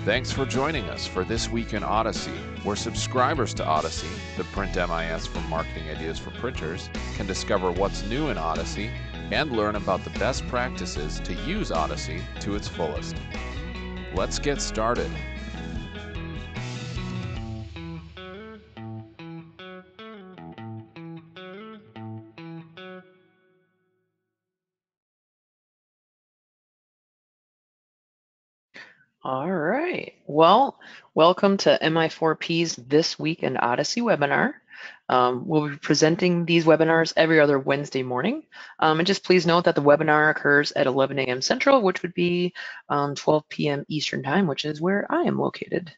Thanks for joining us for This Week in Odyssey, where subscribers to Odyssey, the print MIS for marketing ideas for printers, can discover what's new in Odyssey and learn about the best practices to use Odyssey to its fullest. Let's get started. All right. Well, welcome to MI4P's This Week in Odyssey webinar. We'll be presenting these webinars every other Wednesday morning. And just please note that the webinar occurs at 11 a.m. Central, which would be 12 p.m. Eastern Time, which is where I am located.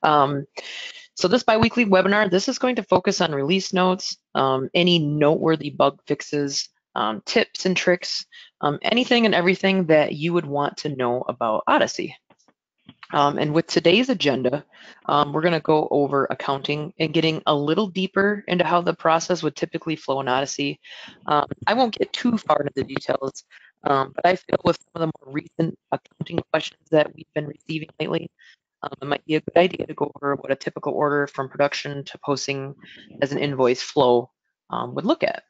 So this biweekly webinar, this is going to focus on release notes, any noteworthy bug fixes, tips and tricks, anything and everything that you would want to know about Odyssey. And with today's agenda, we're going to go over accounting and getting a little deeper into how the process would typically flow in Odyssey. I won't get too far into the details, but I feel with some of the more recent accounting questions that we've been receiving lately, it might be a good idea to go over what a typical order from production to posting as an invoice flow would look at.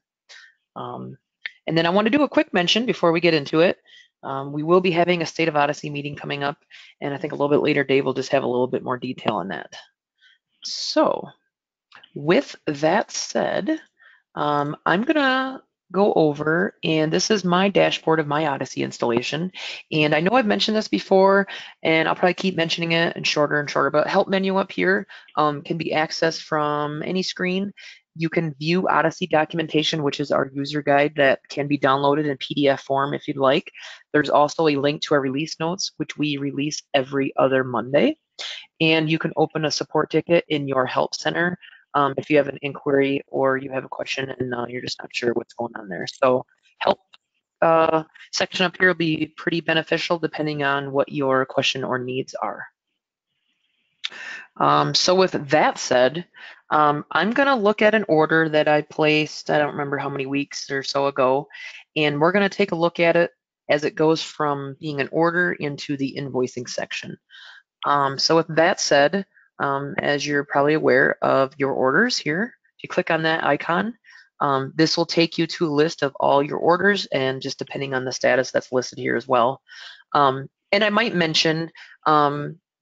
And then I want to do a quick mention before we get into it. We will be having a State of Odyssey meeting coming up, and I think a little bit later, Dave will just have a little bit more detail on that. So with that said, I'm going to go over, and this is my dashboard of my Odyssey installation. And I know I've mentioned this before, and I'll probably keep mentioning it and shorter, but help menu up here can be accessed from any screen. You can view Odyssey documentation, which is our user guide that can be downloaded in PDF form if you'd like. There's also a link to our release notes, which we release every other Monday. And you can open a support ticket in your help center if you have an inquiry or you have a question and you're just not sure what's going on there. So help section up here will be pretty beneficial depending on what your question or needs are. So with that said, I'm going to look at an order that I placed, I don't remember how many weeks or so ago, and we're going to take a look at it as it goes from being an order into the invoicing section. So with that said, as you're probably aware of your orders here, if you click on that icon, this will take you to a list of all your orders, and just depending on the status that's listed here as well. And I might mention,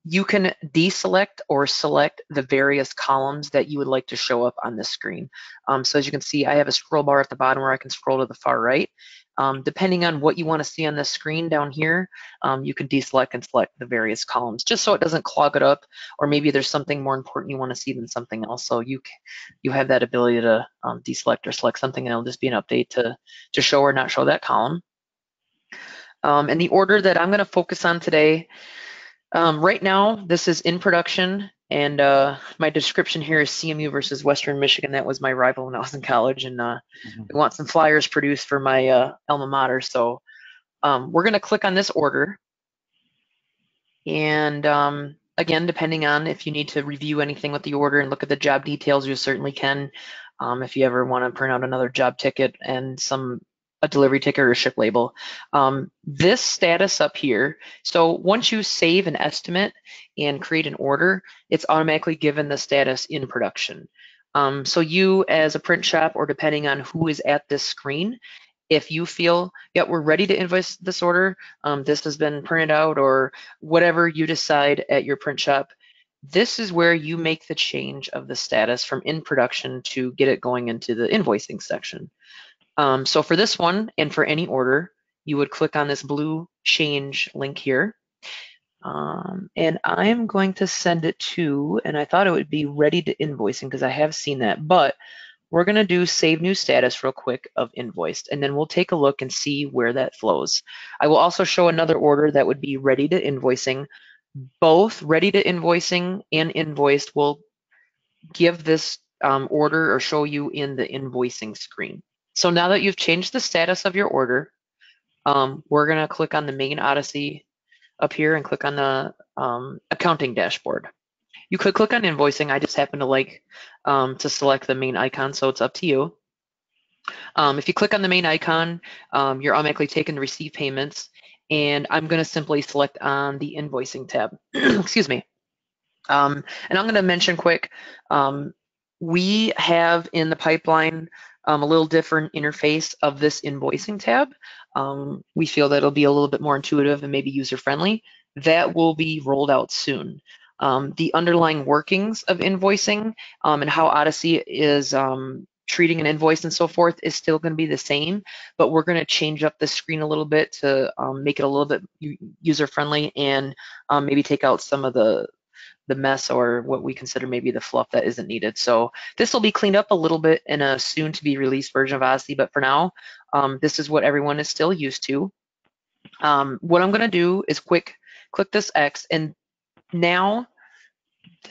you can deselect or select the various columns that you would like to show up on this screen. So as you can see, I have a scroll bar at the bottom where I can scroll to the far right. Depending on what you want to see on the screen down here, you can deselect and select the various columns just so it doesn't clog it up, or maybe there's something more important you want to see than something else. So you have that ability to deselect or select something, and it'll just be an update to show or not show that column. And the order that I'm going to focus on today, right now, this is in production, and my description here is CMU versus Western Michigan. That was my rival when I was in college, and we want some flyers produced for my alma mater. So we're going to click on this order. And again, depending on if you need to review anything with the order and look at the job details, you certainly can. If you ever want to print out another job ticket and a delivery ticket or a ship label. This status up here, so once you save an estimate and create an order, it's automatically given the status in production. So you as a print shop, or depending on who is at this screen, if you feel, yeah, we're ready to invoice this order, this has been printed out, or whatever you decide at your print shop, this is where you make the change of the status from in production to get it going into the invoicing section. So for this one, and for any order, you would click on this blue change link here. And I'm going to send it to, and I thought it would be ready to invoicing because I have seen that, but we're going to do save new status real quick of invoiced, and then we'll take a look and see where that flows. I will also show another order that would be ready to invoicing. Both ready to invoicing and invoiced will give this order or show you in the invoicing screen. So now that you've changed the status of your order, we're going to click on the main Odyssey up here and click on the accounting dashboard. You could click on invoicing. I just happen to like to select the main icon, so it's up to you. If you click on the main icon, you're automatically taken to receive payments, and I'm going to simply select on the invoicing tab. Excuse me. And I'm going to mention quick, we have in the pipeline a little different interface of this invoicing tab. We feel that it'll be a little bit more intuitive and maybe user-friendly. That will be rolled out soon. The underlying workings of invoicing and how Odyssey is treating an invoice and so forth is still going to be the same, but we're going to change up the screen a little bit to make it a little bit user-friendly and maybe take out some of the mess or what we consider maybe the fluff that isn't needed. So this will be cleaned up a little bit in a soon to be released version of Odyssey, but for now, this is what everyone is still used to. What I'm gonna do is click this X, and now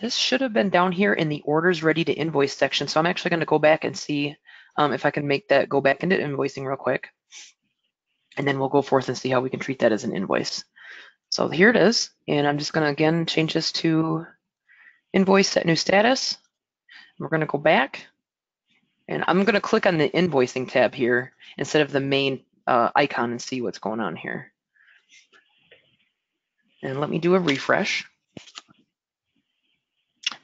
this should have been down here in the orders ready to invoice section. So I'm actually gonna go back and see if I can make that go back into invoicing real quick. And then we'll go forth and see how we can treat that as an invoice. So here it is, and I'm just gonna again change this to invoice, set new status. We're going to go back, and I'm going to click on the invoicing tab here instead of the main icon and see what's going on here. And let me do a refresh.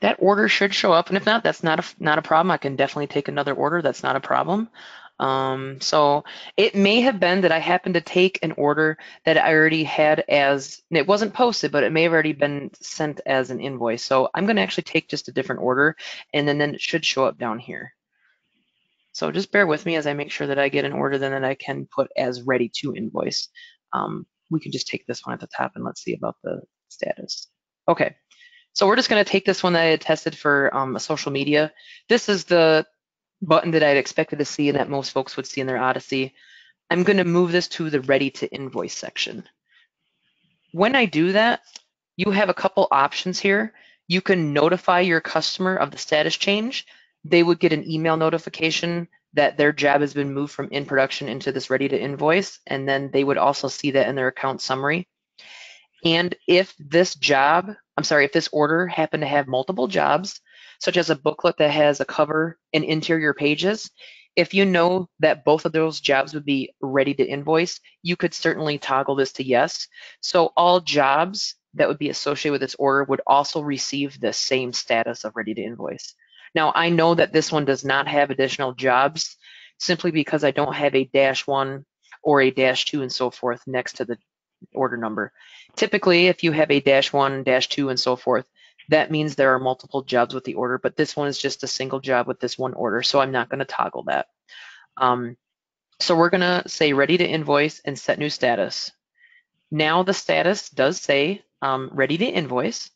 That order should show up, and if not, that's not a problem. I can definitely take another order. That's not a problem. So it may have been that I happened to take an order that I already had as, it wasn't posted, but it may have already been sent as an invoice. So I'm going to actually take just a different order, and then it should show up down here. So just bear with me as I make sure that I get an order then that I can put as ready to invoice. We can just take this one at the top and let's see about the status. Okay, so we're just going to take this one that I had tested for social media. This is the button that I'd expected to see and that most folks would see in their Odyssey. I'm going to move this to the ready to invoice section. When I do that, you have a couple options here. You can notify your customer of the status change. They would get an email notification that their job has been moved from in production into this ready to invoice, and then they would also see that in their account summary. And if this order happened to have multiple jobs, such as a booklet that has a cover and interior pages, if you know that both of those jobs would be ready to invoice, you could certainly toggle this to yes. So all jobs that would be associated with this order would also receive the same status of ready to invoice. Now, I know that this one does not have additional jobs simply because I don't have a -1 or a -2 and so forth next to the order number. Typically, if you have a -1, -2, and so forth, that means there are multiple jobs with the order, but this one is just a single job with this one order, so I'm not going to toggle that. So we're going to say ready to invoice and set new status. Now the status does say ready to invoice.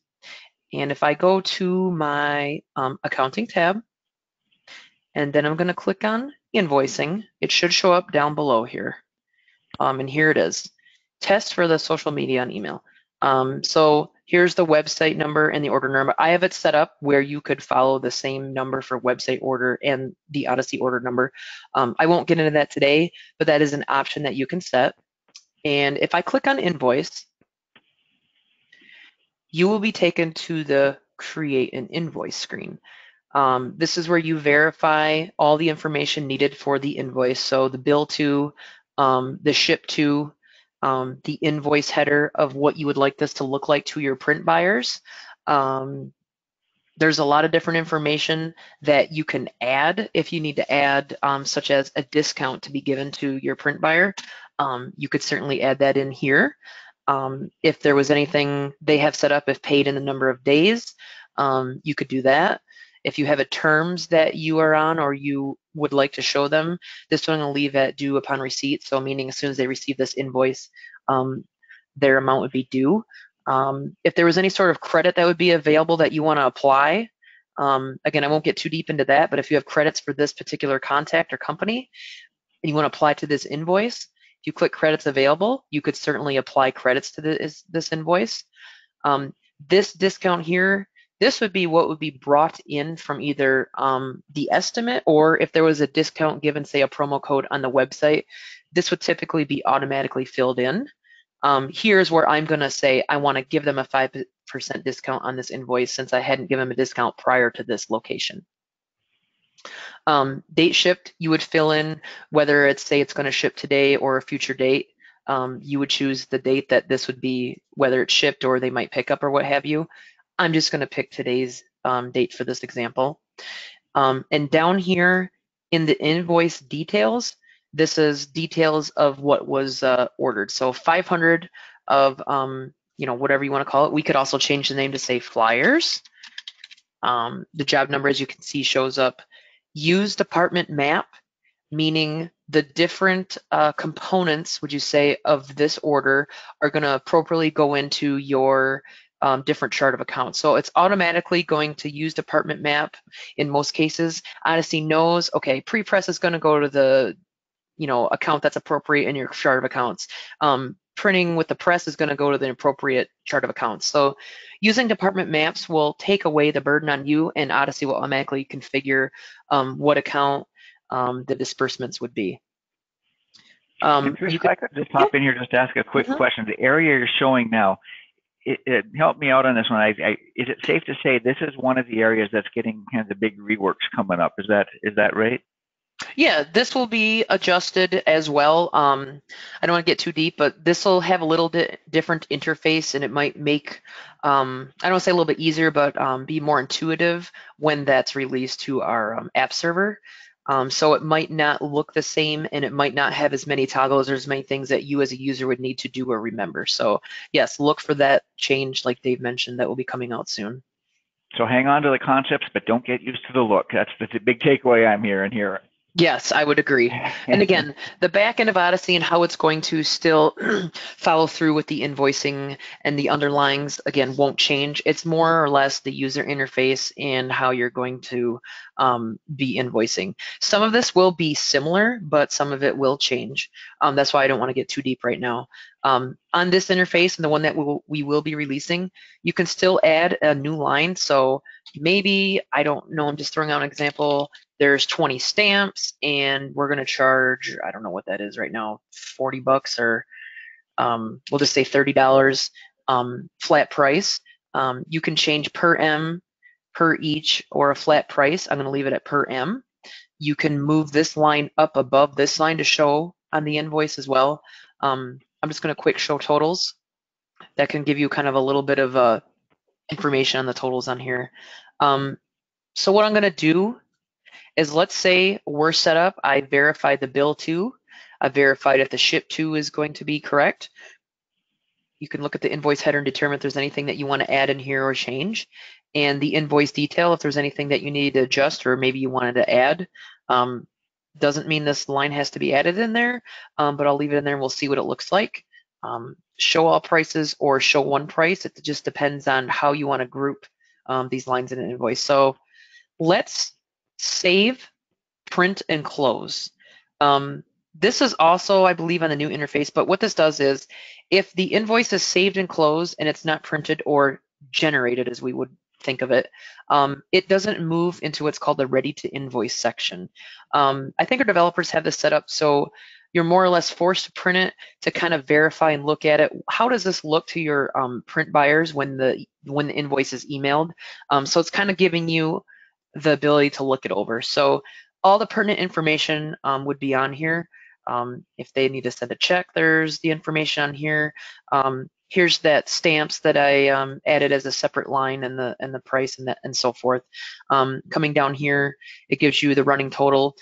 And if I go to my accounting tab, and then I'm going to click on invoicing, it should show up down below here. And here it is. Test for the social media and email. So here's the website number and the order number. I have it set up where you could follow the same number for website order and the Odyssey order number. I won't get into that today, but that is an option that you can set. And if I click on invoice, you will be taken to the create an invoice screen. This is where you verify all the information needed for the invoice. So the bill to, the ship to, the invoice header of what you would like this to look like to your print buyers. There's a lot of different information that you can add if you need to add, such as a discount to be given to your print buyer. You could certainly add that in here. If there was anything they have set up, if paid in a number of days, you could do that. If you have a terms that you are on or you would like to show them, this one will leave at due upon receipt. So meaning as soon as they receive this invoice, their amount would be due. If there was any sort of credit that would be available that you want to apply, again, I won't get too deep into that, but if you have credits for this particular contact or company and you want to apply to this invoice, if you click credits available, you could certainly apply credits to this invoice. This discount here, this would be what would be brought in from either the estimate, or if there was a discount given, say a promo code on the website, this would typically be automatically filled in. Here's where I'm going to say I want to give them a 5% discount on this invoice since I hadn't given them a discount prior to this location. Date shipped, you would fill in whether it's say it's going to ship today or a future date. you would choose the date that this would be, whether it's shipped or they might pick up or what have you. I'm just going to pick today's date for this example. And down here in the invoice details, this is details of what was ordered. So 500 of, whatever you want to call it. We could also change the name to say flyers. The job number, as you can see, shows up. Use department map, meaning the different components, would you say, of this order are going to appropriately go into your different chart of accounts. So it's automatically going to use department map in most cases. Odyssey knows, okay, pre-press is going to go to the account that's appropriate in your chart of accounts. Printing with the press is going to go to the appropriate chart of accounts. So using department maps will take away the burden on you, and Odyssey will automatically configure what account the disbursements would be. If I could just hop in here just to ask a quick question. The area you're showing now, it helped me out on this one. Is it safe to say this is one of the areas that's getting kind of the big reworks coming up? Is that right? Yeah, this will be adjusted as well. I don't want to get too deep, but this will have a little bit different interface, and it might make, I don't want to say a little bit easier, but be more intuitive when that's released to our app server. So it might not look the same, and it might not have as many toggles or as many things that you as a user would need to do or remember. So yes, look for that change, like Dave mentioned, that will be coming out soon. So hang on to the concepts, but don't get used to the look. That's the big takeaway I'm hearing here. Yes, I would agree. And again, the back end of Odyssey and how it's going to still follow through with the invoicing and the underlyings, again, won't change. It's more or less the user interface and how you're going to be invoicing. Some of this will be similar, but some of it will change. That's why I don't want to get too deep right now. On this interface and the one that we will be releasing, you can still add a new line. So maybe, I don't know, I'm just throwing out an example. There's 20 stamps and we're going to charge, I don't know what that is right now, 40 bucks or we'll just say $30 flat price. You can change per M, per each, or a flat price. I'm going to leave it at per M. You can move this line up above this line to show on the invoice as well. I'm just going to quick show totals. That can give you kind of a little bit of information on the totals on here. So what I'm going to do is, let's say we're set up, I verified the bill to, I verified if the ship to is going to be correct. You can look at the invoice header and determine if there's anything that you want to add in here or change. And the invoice detail, if there's anything that you need to adjust or maybe you wanted to add. Doesn't mean this line has to be added in there, but I'll leave it in there and we'll see what it looks like. Show all prices or show one price. It just depends on how you want to group these lines in an invoice. So let's save, print, and close. This is also, I believe, on the new interface, but what this does is, if the invoice is saved and closed and it's not printed or generated as we would think of it, it doesn't move into what's called the ready to invoice section. I think our developers have this set up so you're more or less forced to print it to kind of verify and look at it. How does this look to your print buyers when the invoice is emailed? So it's kind of giving you the ability to look it over. So all the pertinent information would be on here. If they need to send a check, there's the information on here. Here's that stamps that I added as a separate line and the price and so forth. Coming down here, it gives you the running total.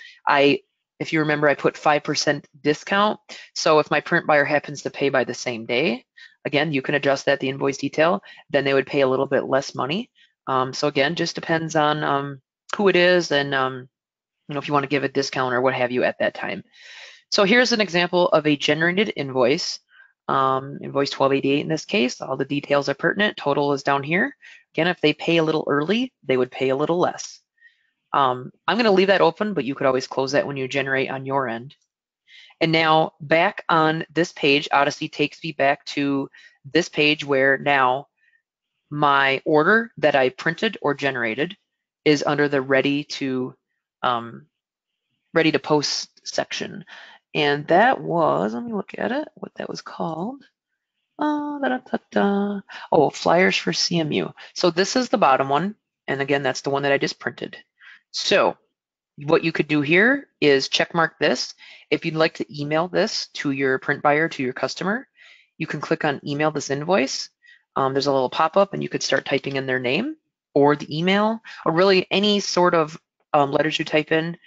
If you remember, I put 5% discount. So if my print buyer happens to pay by the same day, again, you can adjust that, the invoice detail, then they would pay a little bit less money. So again, just depends on who it is and if you want to give a discount or what have you at that time. So here's an example of a generated invoice, invoice 1288 in this case. All the details are pertinent. Total is down here. Again, if they pay a little early, they would pay a little less. I'm going to leave that open, but you could always close that when you generate on your end. And now back on this page, Odyssey takes me back to this page where now my order that I printed or generated is under the ready to post section. And that was, let me look at it, what that was called. Oh, flyers for CMU. So this is the bottom one. And again, that's the one that I just printed. So What you could do here is check mark this. If you'd like to email this to your print buyer, to your customer, you can click on email this invoice. There's a little pop-up and you could start typing in their name or the email or really any sort of letters you type in.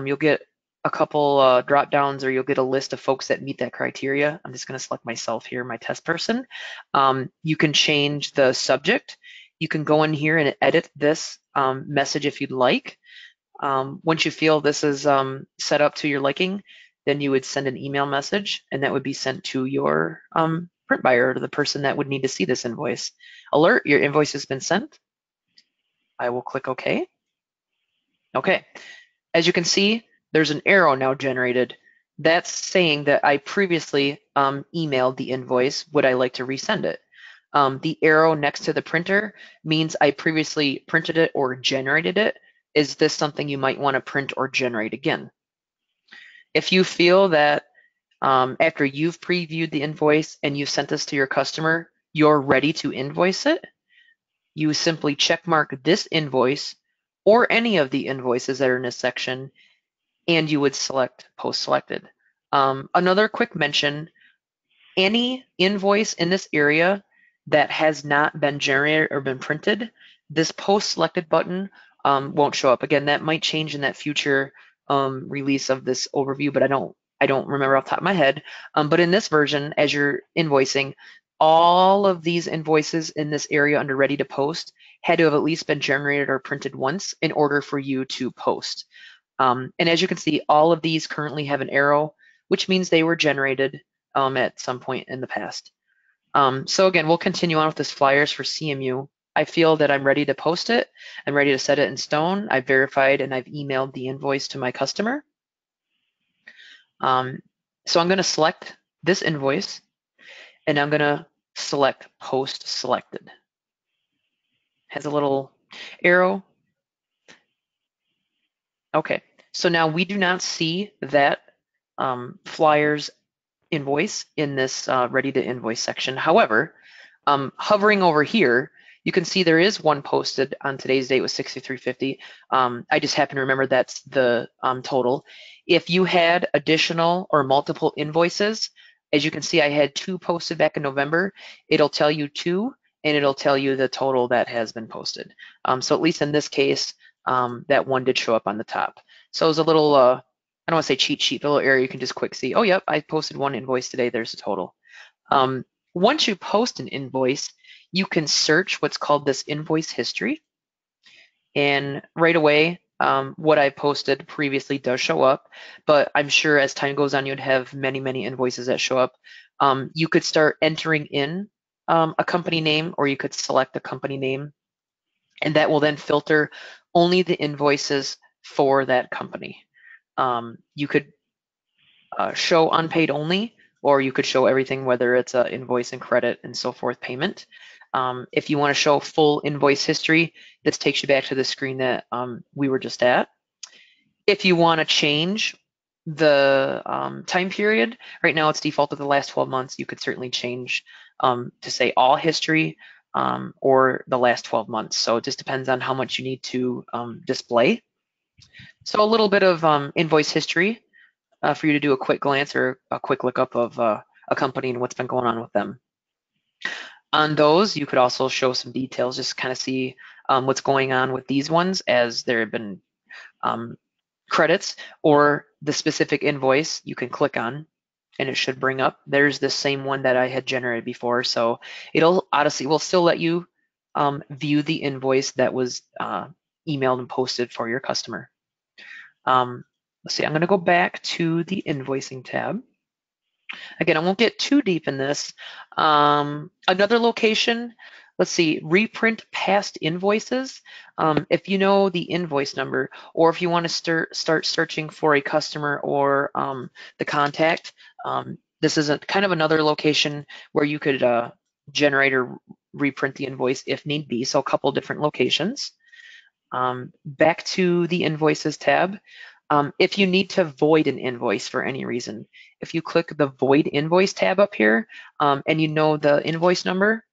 You'll get a couple drop downs or you'll get a list of folks that meet that criteria. I'm just going to select myself here, my test person. You can change the subject. You can go in here and edit this message if you'd like. Once you feel this is set up to your liking, then you would send an email message and that would be sent to your print buyer or the person that would need to see this invoice. Alert, your invoice has been sent. I will click OK. Okay, as you can see, there's an arrow now generated. That's saying that I previously emailed the invoice. Would I like to resend it? The arrow next to the printer means I previously printed it or generated it. Is this something you might want to print or generate again? If you feel that after you've previewed the invoice and you've sent this to your customer, you're ready to invoice it, you simply check mark this invoice or any of the invoices that are in this section, and you would select post selected. Another quick mention, any invoice in this area that has not been generated or been printed, this post selected button won't show up. Again, that might change in that future release of this overview, but I don't remember off the top of my head. But in this version, as you're invoicing, all of these invoices in this area under ready to post had to have at least been generated or printed once in order for you to post. And as you can see, all of these currently have an arrow, which means they were generated at some point in the past. So again, we'll continue on with this flyers for CMU. I feel that I'm ready to post it. I'm ready to set it in stone. I've verified and I've emailed the invoice to my customer. So I'm going to select this invoice and I'm going to select post selected. Has a little arrow. Okay, so now we do not see that flyers invoice in this ready to invoice section. However, hovering over here, you can see there is one posted on today's date with $63.50. I just happen to remember that's the total. If you had additional or multiple invoices, as you can see, I had 2 posted back in November. It'll tell you 2, and it'll tell you the total that has been posted. So at least in this case, that one did show up on the top. So it was a little, I don't want to say cheat sheet, but a little area you can just quick see, oh, yep, I posted 1 invoice today, there's the total. Once you post an invoice, you can search what's called this invoice history. And right away, what I posted previously does show up, but I'm sure as time goes on, you'd have many, many invoices that show up. You could start entering in a company name, or you could select a company name, and that will then filter only the invoices for that company. You could show unpaid only, or you could show everything, whether it's an invoice and credit and so forth payment. If you want to show full invoice history, this takes you back to the screen that we were just at. If you want to change the time period, right now it's defaulted to the last 12 months. You could certainly change to say all history or the last 12 months. So it just depends on how much you need to display. So a little bit of invoice history for you to do a quick glance or a quick lookup of a company and what's been going on with them. On those, you could also show some details, just kind of see what's going on with these ones as there have been credits, or the specific invoice you can click on and it should bring up. There's the same one that I had generated before, so Odyssey will still let you view the invoice that was emailed and posted for your customer. Let's see, I'm going to go back to the invoicing tab. Again, I won't get too deep in this. Another location, let's see, reprint past invoices. If you know the invoice number, or if you want to start searching for a customer or the contact, this is kind of another location where you could generate or reprint the invoice if need be. So a couple different locations. Back to the invoices tab. If you need to void an invoice for any reason, if you click the void invoice tab up here and you know the invoice number,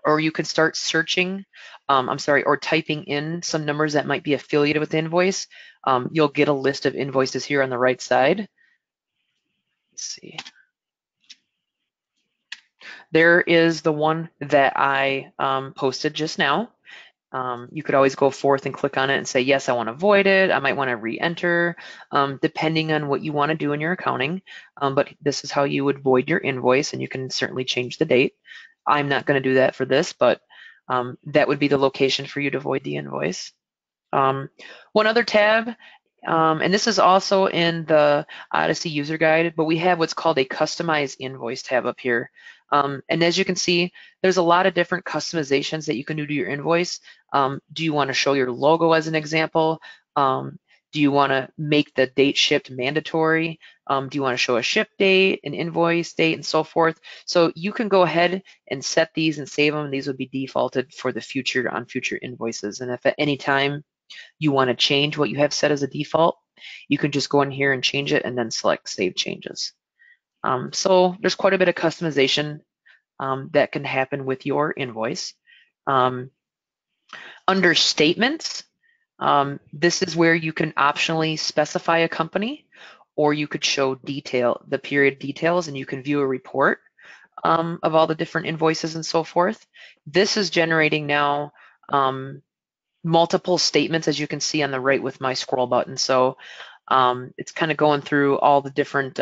or you could start searching, or typing in some numbers that might be affiliated with the invoice. You'll get a list of invoices here on the right side. Let's see. There is the one that I posted just now. You could always go forth and click on it and say, yes, I want to void it. I might want to re-enter, depending on what you want to do in your accounting. But this is how you would void your invoice, and you can certainly change the date. I'm not going to do that for this, but that would be the location for you to void the invoice. One other tab, and this is also in the Odyssey user guide, but we have what's called a customize invoice tab up here. And as you can see, there's a lot of different customizations that you can do to your invoice. Do you want to show your logo as an example? Do you want to make the date shipped mandatory? Do you want to show a ship date, an invoice date, and so forth? So you can go ahead and set these and save them. These would be defaulted for the future on future invoices. And if at any time you want to change what you have set as a default, you can just go in here and change it and then select Save Changes. So there's quite a bit of customization that can happen with your invoice. Under Statements, this is where you can optionally specify a company, or you could show the period details, and you can view a report of all the different invoices and so forth. This is generating now multiple statements, as you can see on the right with my scroll button. So it's kind of going through all the different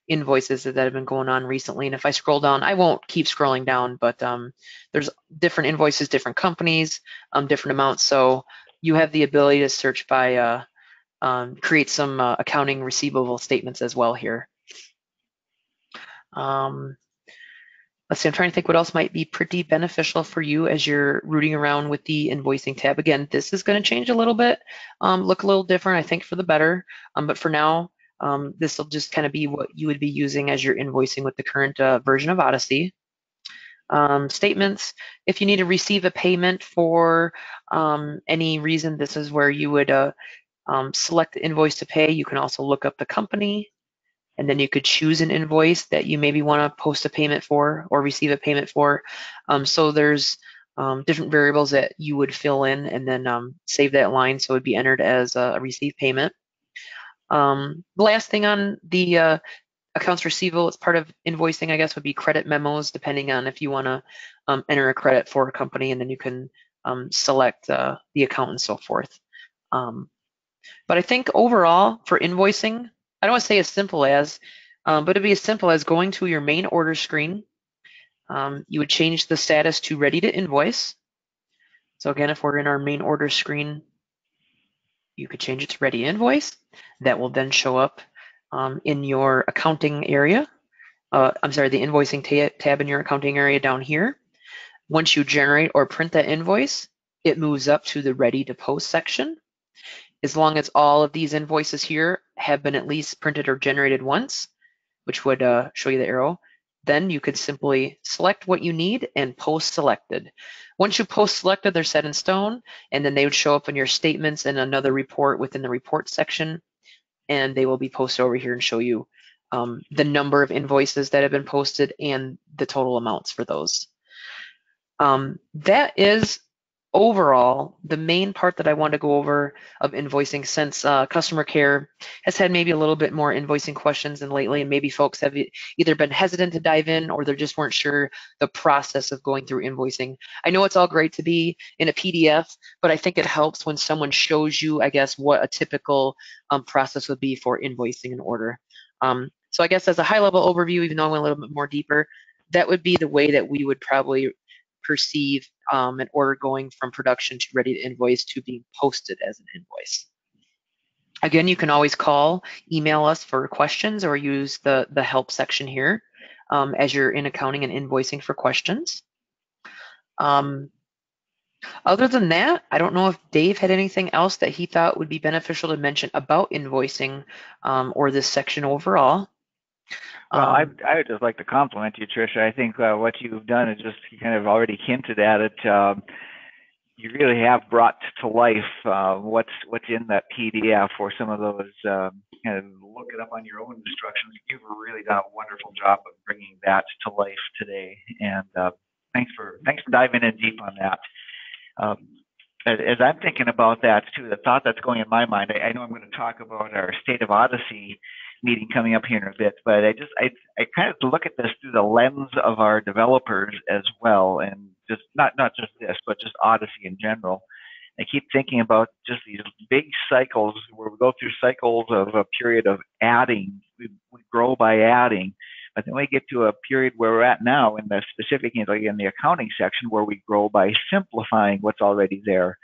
invoices that have been going on recently. And if I scroll down, I won't keep scrolling down, but there's different invoices, different companies, different amounts. So you have the ability to search by, create some accounting receivable statements as well here. Let's see, I'm trying to think what else might be pretty beneficial for you as you're rooting around with the invoicing tab. Again, this is going to change a little bit, look a little different, I think, for the better. But for now, this will just kind of be what you would be using as you're invoicing with the current version of Odyssey. Statements, if you need to receive a payment for any reason, this is where you would select the invoice to pay. You can also look up the company, and then you could choose an invoice that you maybe want to post a payment for or receive a payment for. So there's different variables that you would fill in and then save that line so it would be entered as a received payment. The last thing on the accounts receivable, it's part of invoicing, I guess, would be credit memos, depending on if you want to enter a credit for a company, and then you can select the account and so forth. But I think overall for invoicing, I don't want to say as simple as, but it'd be as simple as going to your main order screen. You would change the status to ready to invoice. So again, if we're in our main order screen, you could change it to ready to invoice. That will then show up in your accounting area. The invoicing tab in your accounting area down here. Once you generate or print that invoice, it moves up to the ready to post section. As long as all of these invoices here have been at least printed or generated once, which would show you the arrow, then you could simply select what you need and post selected. Once you post selected, they're set in stone, and then they would show up in your statements and another report within the report section, and they will be posted over here and show you the number of invoices that have been posted and the total amounts for those. That is overall the main part that I want to go over of invoicing, since customer care has had maybe a little bit more invoicing questions than lately, and maybe folks have either been hesitant to dive in or they just weren't sure the process of going through invoicing. I know it's all great to be in a PDF, but I think it helps when someone shows you, I guess, what a typical process would be for invoicing an order. So I guess as a high-level overview, even though I went a little bit more deeper, that would be the way that we would probably perceive an order going from production to ready to invoice to being posted as an invoice. Again, you can always call, email us for questions, or use the help section here as you're in accounting and invoicing for questions. Other than that, I don't know if Dave had anything else that he thought would be beneficial to mention about invoicing or this section overall. Well, I would just like to compliment you, Tricia. I think what you've done is just kind of already hinted at it. You really have brought to life what's in that PDF, or some of those kind of look it up on your own instructions. You've really done a wonderful job of bringing that to life today, and thanks for diving in deep on that. As I'm thinking about that too, the thought that's going in my mind, I know I'm going to talk about our State of Odyssey meeting coming up here in a bit, but I kind of look at this through the lens of our developers as well, and just not just this, but just Odyssey in general. I keep thinking about just these big cycles where we go through cycles of a period of adding. We grow by adding, but then we get to a period where we're at now in the specific, like in the accounting section, where we grow by simplifying what's already there.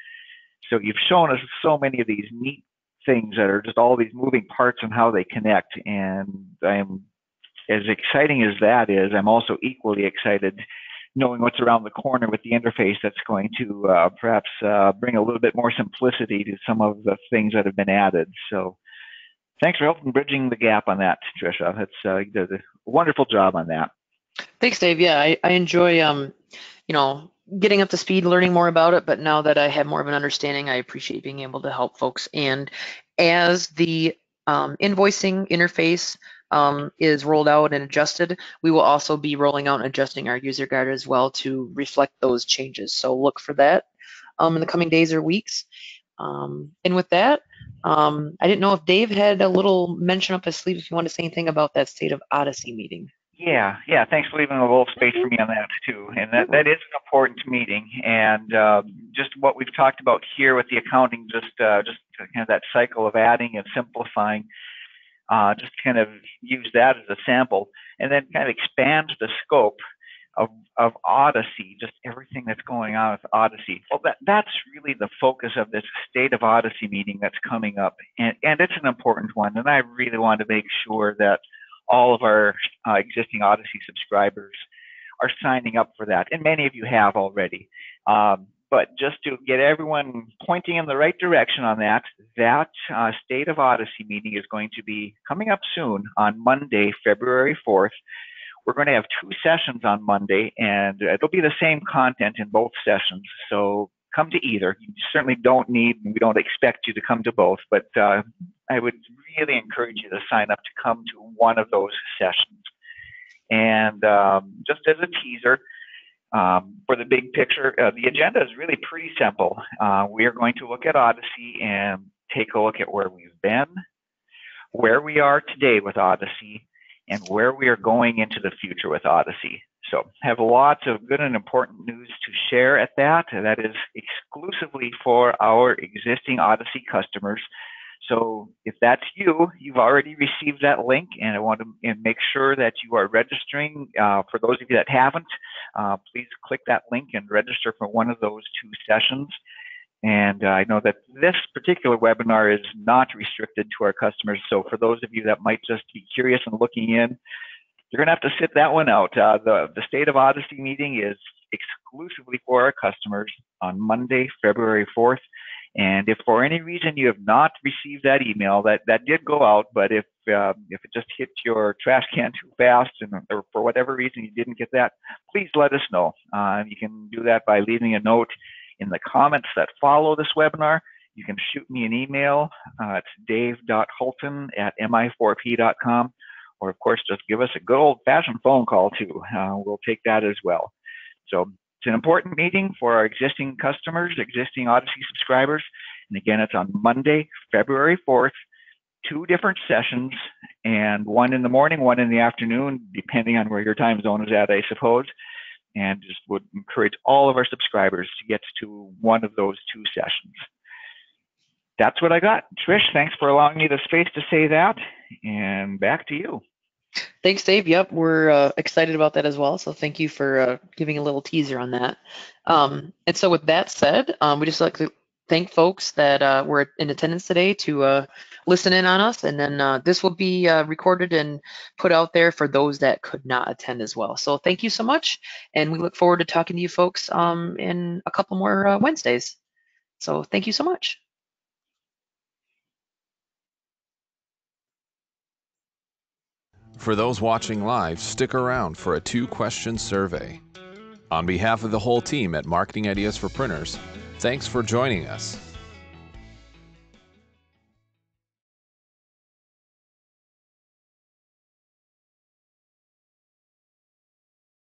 So you've shown us so many of these neat things that are just all these moving parts and how they connect. And I'm, as exciting as that is, I'm also equally excited knowing what's around the corner with the interface that's going to perhaps bring a little bit more simplicity to some of the things that have been added. So thanks for helping bridging the gap on that, Tricia. You did a wonderful job on that. Thanks, Dave. Yeah, I enjoy, getting up to speed, learning more about it, but now that I have more of an understanding, I appreciate being able to help folks. And as the invoicing interface is rolled out and adjusted, we will also be rolling out and adjusting our user guide as well to reflect those changes. So look for that in the coming days or weeks. And with that, I didn't know if Dave had a little mention up his sleeve if you want to say anything about that State of Odyssey meeting. Yeah. Thanks for leaving a little space for me on that too. And that is an important meeting. And just what we've talked about here with the accounting, just kind of that cycle of adding and simplifying. Just kind of use that as a sample, and then kind of expand the scope of Odyssey, just everything that's going on with Odyssey. Well, that's really the focus of this State of Odyssey meeting that's coming up, and it's an important one. And I really want to make sure that all of our existing Odyssey subscribers are signing up for that, and many of you have already. But just to get everyone pointing in the right direction on that State of Odyssey meeting is going to be coming up soon on Monday, February 4th. We're going to have 2 sessions on Monday, and it'll be the same content in both sessions. So come to either. You certainly don't need, and we don't expect you to come to both, but I would really encourage you to sign up to come to one of those sessions. And just as a teaser, for the big picture, the agenda is really pretty simple. We are going to look at Odyssey and take a look at where we've been, where we are today with Odyssey, and where we are going into the future with Odyssey. So have lots of good and important news to share at that. That is exclusively for our existing Odyssey customers. So if that's you, you've already received that link, and I want to make sure that you are registering. For those of you that haven't, please click that link and register for one of those 2 sessions. And I know that this particular webinar is not restricted to our customers. So for those of you that might just be curious and looking in, you're going to have to sit that one out. The State of Odyssey meeting is exclusively for our customers on Monday, February 4th. And if for any reason you have not received that email, that did go out, but if it just hit your trash can too fast, or for whatever reason you didn't get that, please let us know. You can do that by leaving a note in the comments that follow this webinar. You can shoot me an email. It's dave.hulton@mi4p.com. Or, of course, just give us a good old-fashioned phone call, too. We'll take that as well. So it's an important meeting for our existing customers, existing Odyssey subscribers. And again, it's on Monday, February 4th, 2 different sessions, and one in the morning, one in the afternoon, depending on where your time zone is at, I suppose. And just would encourage all of our subscribers to get to one of those 2 sessions. That's what I got. Trish, thanks for allowing me the space to say that, and back to you. Thanks, Dave. Yep, we're excited about that as well. So thank you for giving a little teaser on that. And so with that said, we just like to thank folks that were in attendance today to listen in on us. And then this will be recorded and put out there for those that could not attend as well. So thank you so much. And we look forward to talking to you folks in a couple more Wednesdays. So thank you so much. For those watching live, stick around for a 2-question survey. On behalf of the whole team at Marketing Ideas for Printers, thanks for joining us.